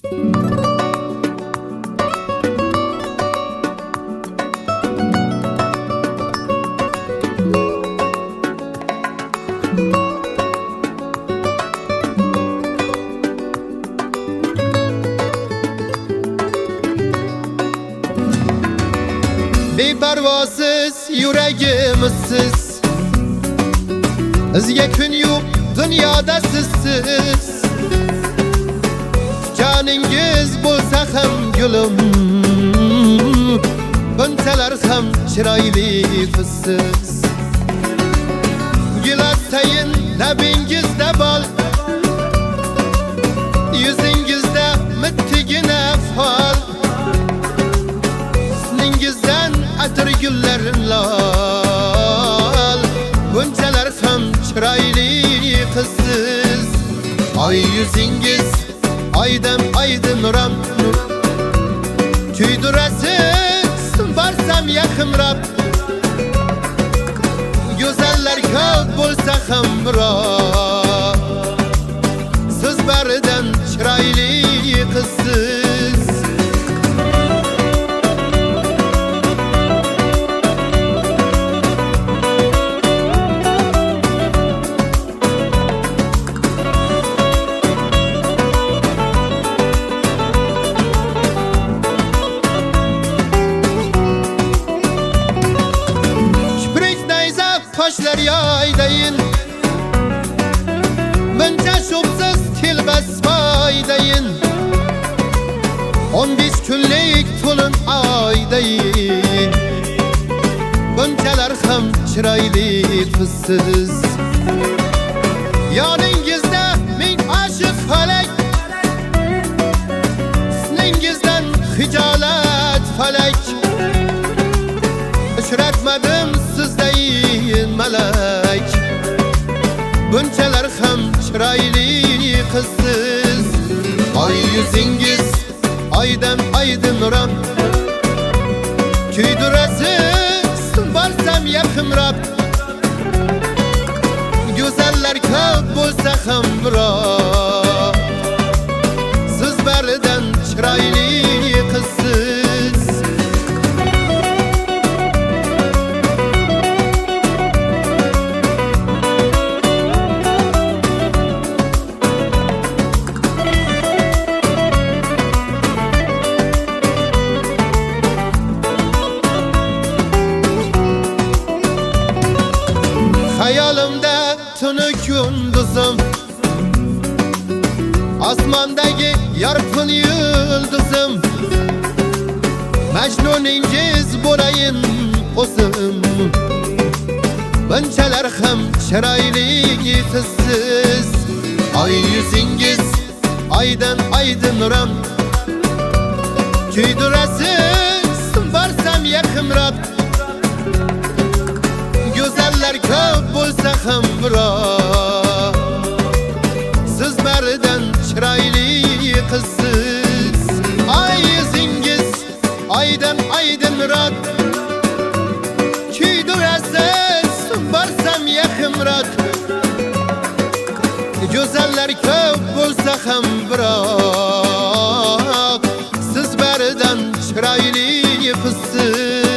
Beparvosiz yuragimizsiz, izga kun yo'q dunyoda sizsiz. Joningiz bo'lsa ham gulim, bunchalar ham chiroyli qizsiz. Gilastayin labingizda bol, yuzingizda mittigina fol. Sizningizdan atir gullarim lol, bunchalar ham chiroyli qizsiz. Oy yuzingiz oydin oydin nuram, kuydirasiz borsam yaqinroq. Go'zallar ko'p bo'lsa ham biroq, siz baridan chiroyli qizsiz. Qoshlar yoydayin, buncha shubsiz tilbas foydayin. 15 kunlik to'lin oydayin, bunchalar ham chiroyli qizsiz. Yoningizda ming oshiq falak, sizningizdan hijolat falak. Uchratmadim sizdayin malak, bunchalar ham chiroyli qizsiz. Oy yuzingiz oydin oydin nuram, kuydirasiz borsam yaqinroq. Go'zallar ko'p bo'lsa ham biroq, siz baridan chiroyli qizsiz. Hayolimda tunu kunduzim, osmondagi yorqin yulduzim. Majnuningiz bo'layin o'zim, bunchalar ham chiroyli qizsiz. Oy yuzingiz oydin oydin nuram, kuydirasiz borsam yaqinroq. Go'zallar ko'p bo'lsa ham biroq, siz baridan chiroyli qizsiz. Oy yuzingiz oydin oydin nuram, kuydirasiz borsam yaqinroq. Go'zallar ko'p bo'lsa ham biroq, siz baridan chiroyli qizsiz.